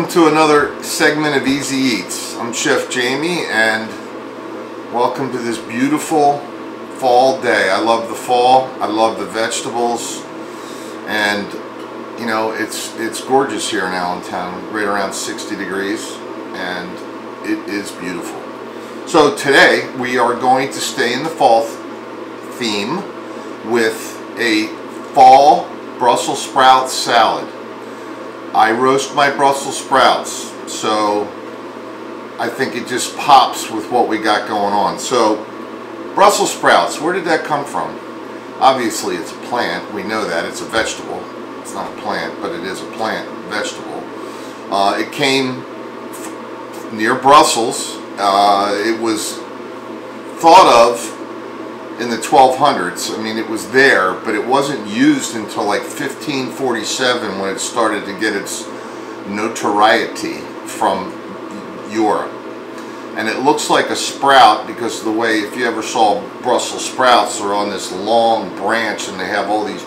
welcome to another segment of Easy Eats. I'm Chef Jamie, and welcome to this beautiful fall day. I love the fall. I love the vegetables, and you know it's gorgeous here in Allentown, right around 60 degrees, and it is beautiful. So today we are going to stay in the fall theme with a fall Brussels sprout salad. I roast my Brussels sprouts, so I think it just pops with what we got going on. So Brussels sprouts, where did that come from? Obviously it's a plant, we know that. It's a vegetable. It's not a plant, but it is a plant vegetable. It came near Brussels. It was thought of in the 1200s. I mean, it was there, but it wasn't used until like 1547 when it started to get its notoriety from Europe. And it looks like a sprout because of the way, if you ever saw Brussels sprouts, they're on this long branch and they have all these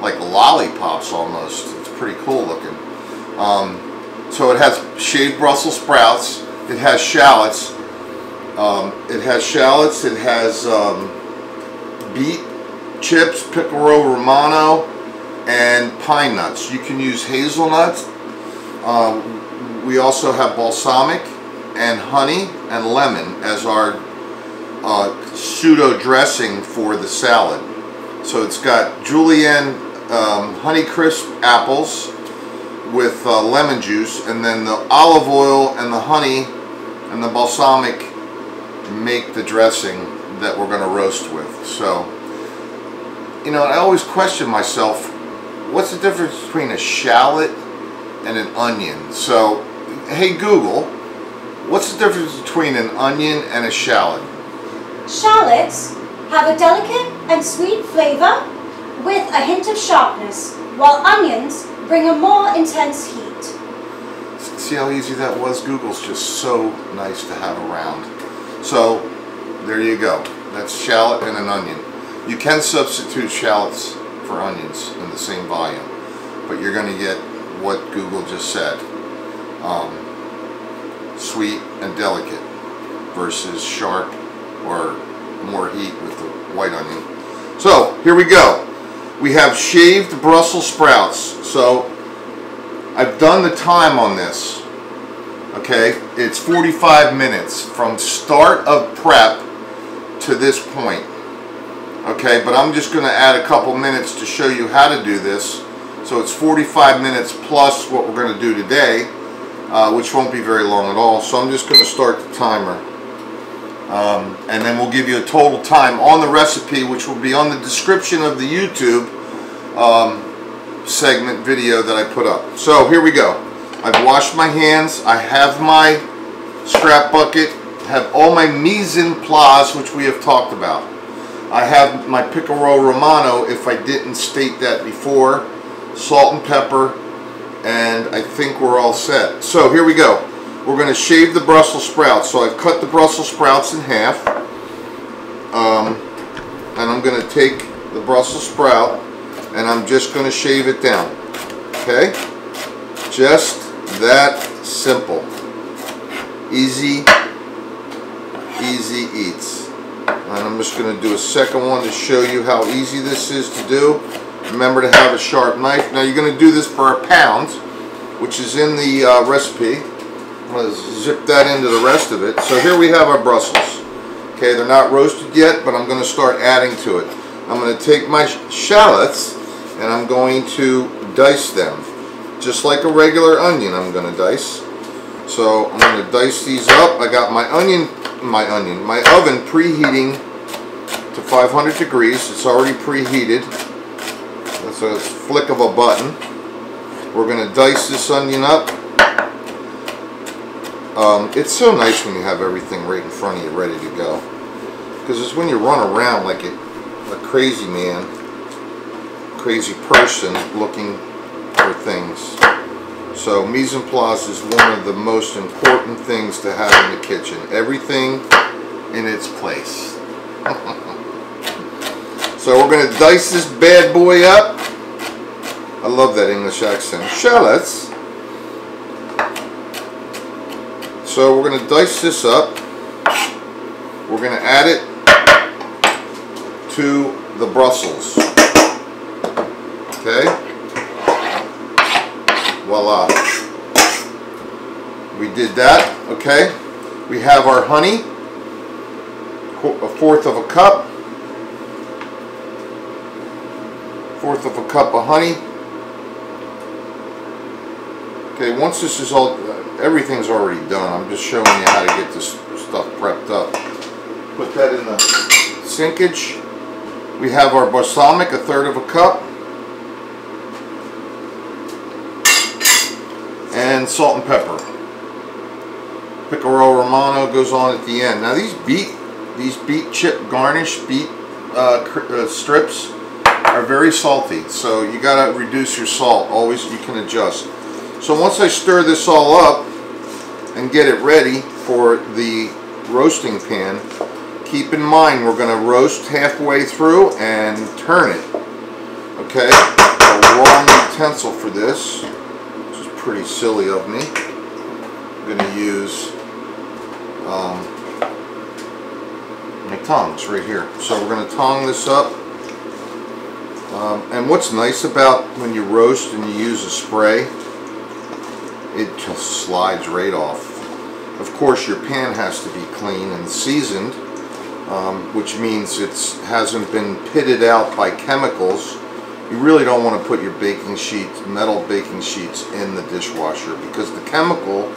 like lollipops almost. It's pretty cool looking. So it has shaved Brussels sprouts, it has shallots, it has beet chips, Pecorino Romano, and pine nuts. You can use hazelnuts. We also have balsamic and honey and lemon as our pseudo dressing for the salad. So it's got Julienne honey crisp apples with lemon juice, and then the olive oil and the honey and the balsamic make the dressing that we're going to roast with. So, you know, I always question myself, what's the difference between a shallot and an onion? So, hey Google, what's the difference between an onion and a shallot? Shallots have a delicate and sweet flavor with a hint of sharpness, while onions bring a more intense heat. See how easy that was? Google's just so nice to have around. So, there you go. That's shallot and an onion. You can substitute shallots for onions in the same volume, but you're going to get what Google just said. Sweet and delicate versus sharp or more heat with the white onion. So, here we go. We have shaved Brussels sprouts. So, I've done the time on this. Okay, it's 45 minutes from start of prep to this point. Okay, but I'm just going to add a couple minutes to show you how to do this. So it's 45 minutes plus what we're going to do today, which won't be very long at all. So I'm just going to start the timer. And then we'll give you a total time on the recipe, which will be on the description of the YouTube segment video that I put up. So here we go. I've washed my hands. I have my scrap bucket. Have all my mise en place, which we have talked about. I have my Pecorino Romano, if I didn't state that before, salt and pepper, and I think we're all set. So here we go. We're going to shave the Brussels sprouts. So I've cut the Brussels sprouts in half, and I'm going to take the Brussels sprout and I'm just going to shave it down. Okay? Just that simple. Easy eats. And I'm just going to do a second one to show you how easy this is to do. Remember to have a sharp knife. Now you're going to do this for a pound, which is in the recipe. I'm going to zip that into the rest of it. So here we have our Brussels. Okay, they're not roasted yet, but I'm going to start adding to it. I'm going to take my shallots and I'm going to dice them. Just like a regular onion I'm going to dice. So I'm going to dice these up. I got my oven preheating to 500 degrees. It's already preheated. That's a flick of a button. We're going to dice this onion up. It's so nice when you have everything right in front of you ready to go. Because it's when you run around like a crazy man, crazy person looking for things. So mise en place is one of the most important things to have in the kitchen. Everything in its place. So we're going to dice this bad boy up. I love that English accent. Shallots. So we're going to dice this up. We're going to add it to the Brussels. Okay. Voila. We did that. Okay. We have our honey. A fourth of a cup. Fourth of a cup of honey. Okay, once this is all, everything's already done. I'm just showing you how to get this stuff prepped up. Put that in the sinkage. We have our balsamic, a third of a cup. And salt and pepper. Pecorino Romano goes on at the end. Now these beet chip garnish, beet strips are very salty, so you gotta reduce your salt. Always, you can adjust. So once I stir this all up and get it ready for the roasting pan, keep in mind we're gonna roast halfway through and turn it. Okay, a wrong utensil for this, which is pretty silly of me. I'm gonna use my tongs right here. So we're going to tong this up. And what's nice about when you roast and you use a spray, it just slides right off. Of course, your pan has to be clean and seasoned, which means it hasn't been pitted out by chemicals. You really don't want to put your baking sheets, metal baking sheets, in the dishwasher, because the chemical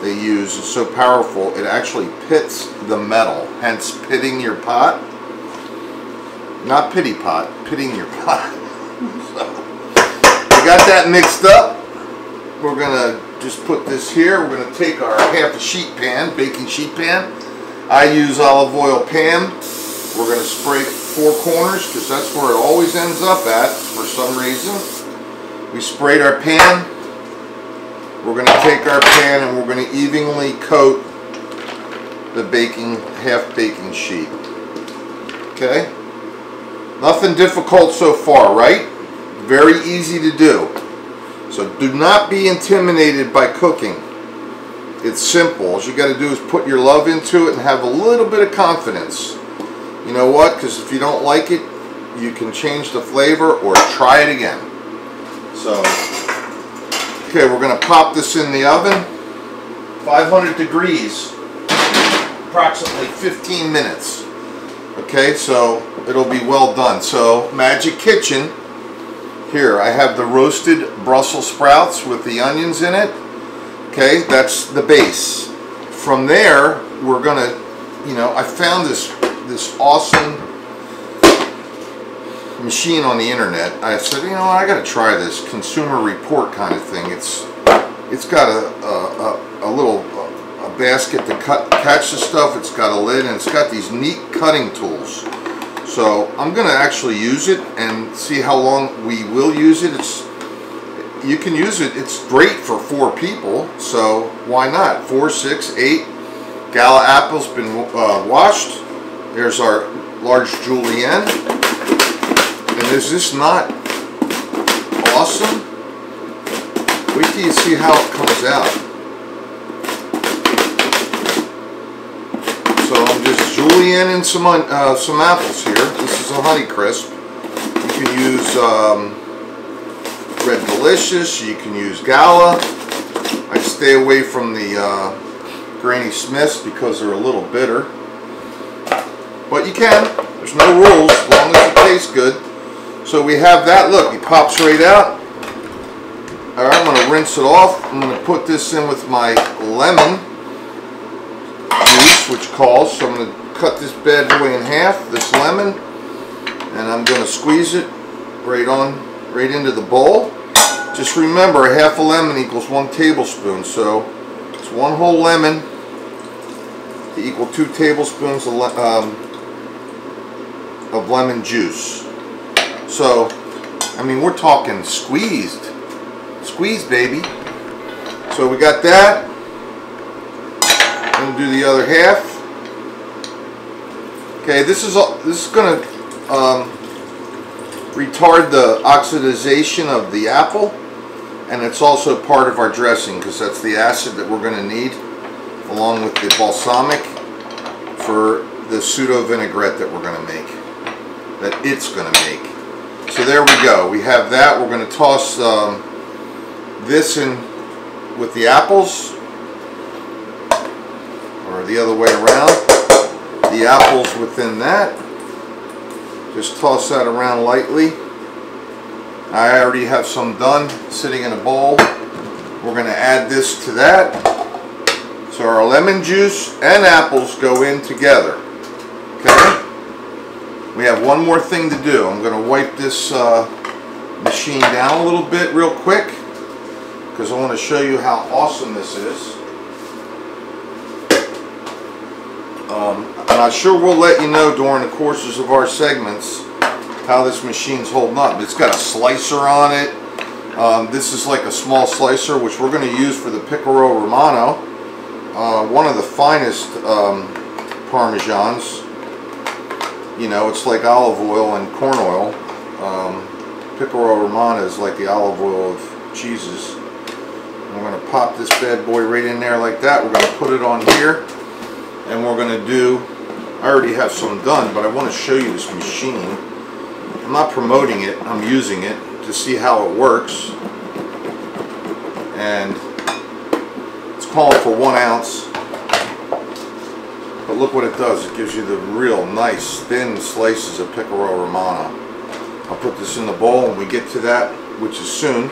they use is so powerful it actually pits the metal, hence pitting your pot. Not pity pot, pitting your pot. So, we got that mixed up. We're gonna just put this here. We're gonna take our half a sheet pan, baking sheet pan. I use olive oil pan. We're gonna spray 4 corners because that's where it always ends up at for some reason. We sprayed our pan. We're going to take our pan and we're going to evenly coat the half baking sheet. Okay? Nothing difficult so far, right? Very easy to do. So do not be intimidated by cooking. It's simple. All you got to do is put your love into it and have a little bit of confidence. You know what? Because if you don't like it, you can change the flavor or try it again. So, okay, we're going to pop this in the oven, 500 degrees, approximately 15 minutes. Okay, so it'll be well done. So, Magic Kitchen, here I have the roasted Brussels sprouts with the onions in it. Okay, that's the base. From there, we're going to, you know, I found this awesome machine on the internet. I said, you know, I got to try this Consumer Report kind of thing. It's got a little basket to catch the stuff. It's got a lid and it's got these neat cutting tools. So I'm going to actually use it and see how long we will use it. You can use it. It's great for 4 people. So why not? 4, 6, 8. Gala apples been washed. There's our large Julienne. And is this not awesome? Wait till you see how it comes out. So I'm just Julienne some apples here. This is a Honey Crisp. You can use Red Delicious. You can use Gala. I stay away from the Granny Smiths because they're a little bitter. But you can. There's no rules as long as it tastes good. So we have that. Look, it pops right out. Alright, I'm going to rinse it off. I'm going to put this in with my lemon juice, which calls. So I'm going to cut this bad boy in half, this lemon, and I'm going to squeeze it right into the bowl. Just remember, a half a lemon equals 1 tablespoon. So it's 1 whole lemon to equal 2 tablespoons of lemon juice. So, I mean, we're talking squeezed, baby. So we got that. I'm gonna do the other half. Okay, this is gonna retard the oxidization of the apple, and it's also part of our dressing because that's the acid that we're gonna need along with the balsamic for the pseudo vinaigrette that we're going to make, that it's going to make. So there we go. We have that. We're going to toss this in with the apples, or the other way around. The apples within that. Just toss that around lightly. I already have some done sitting in a bowl. We're going to add this to that. So our lemon juice and apples go in together. Okay? We have one more thing to do. I'm going to wipe this machine down a little bit real quick, because I want to show you how awesome this is. And I sure will let you know during the courses of our segments how this machine's holding up. It's got a slicer on it. This is like a small slicer, which we're going to use for the Pecorino Romano. One of the finest Parmesans. You know, it's like olive oil and corn oil. Pecorino Romano is like the olive oil of cheeses. I'm going to pop this bad boy right in there like that. We're going to put it on here, and we're going to do, I already have some done, but I want to show you this machine. I'm not promoting it, I'm using it to see how it works. And it's calling for 1 ounce. But look what it does. It gives you the real nice thin slices of Pecorino Romano. I'll put this in the bowl when we get to that, which is soon.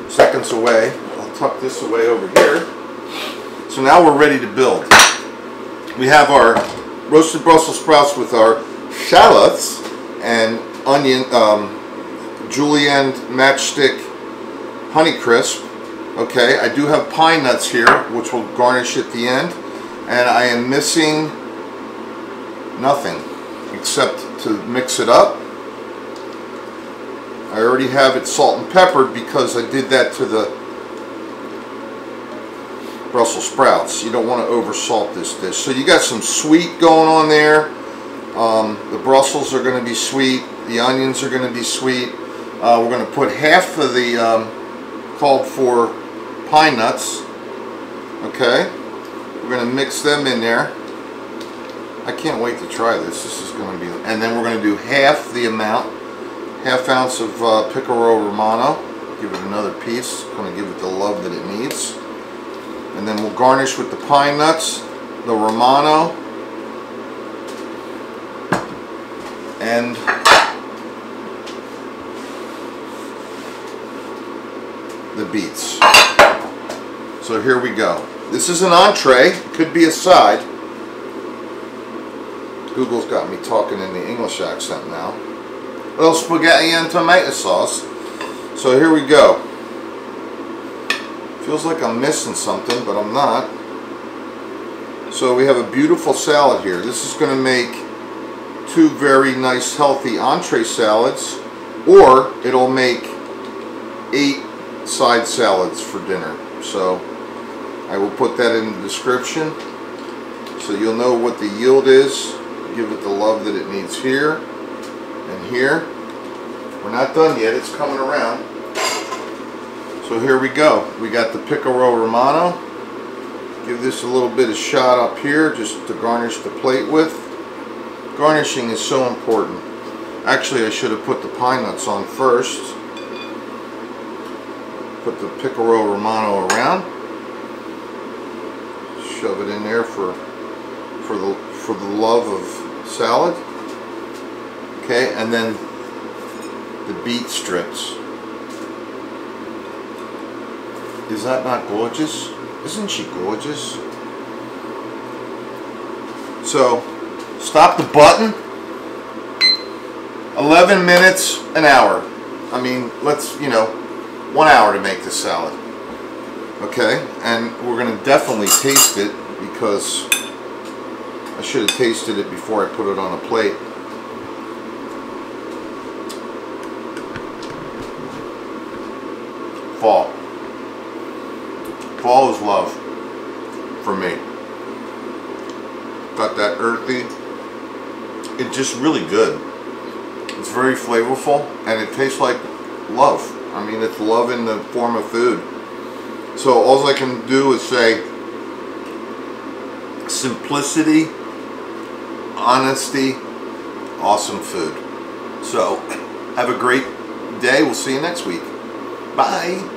Seconds away. I'll tuck this away over here. So now we're ready to build. We have our roasted Brussels sprouts with our shallots and onion, Julienne matchstick Honeycrisp. Okay, I do have pine nuts here, which will garnish at the end. And I am missing nothing except to mix it up. I already have it salt and peppered because I did that to the Brussels sprouts. You don't want to over salt this dish. So you got some sweet going on there. The Brussels are going to be sweet. The onions are going to be sweet. We're going to put half of the called for pine nuts. Okay. We're going to mix them in there. I can't wait to try this. This is going to be, and then we're going to do half the amount, ½ ounce of Pecorino Romano. Give it another piece. Going to give it the love that it needs. And then we'll garnish with the pine nuts, the Romano, and the beets. So here we go. This is an entree, could be a side. Google's got me talking in the English accent now. A little spaghetti and tomato sauce. So here we go. Feels like I'm missing something, but I'm not. So we have a beautiful salad here. This is going to make 2 very nice healthy entree salads, or it'll make 8 side salads for dinner. So I will put that in the description so you'll know what the yield is. Give it the love that it needs here and here. We're not done yet, it's coming around. So here we go. We got the Pecorino Romano. Give this a little bit of shot up here just to garnish the plate with. Garnishing is so important. Actually, I should have put the pine nuts on first. Put the Pecorino Romano around. Shove it in there for the love of salad. Okay, and then the beet strips. Is that not gorgeous? Isn't she gorgeous? So, stop the button. 11 minutes, an hour. I mean, let's, 1 hour to make this salad. Okay, and we're going to definitely taste it because I should have tasted it before I put it on a plate. Fall. Fall is love for me. Got that earthy. It's just really good. It's very flavorful and it tastes like love. I mean, it's love in the form of food. So all I can do is say simplicity, honesty, awesome food. So have a great day. We'll see you next week. Bye.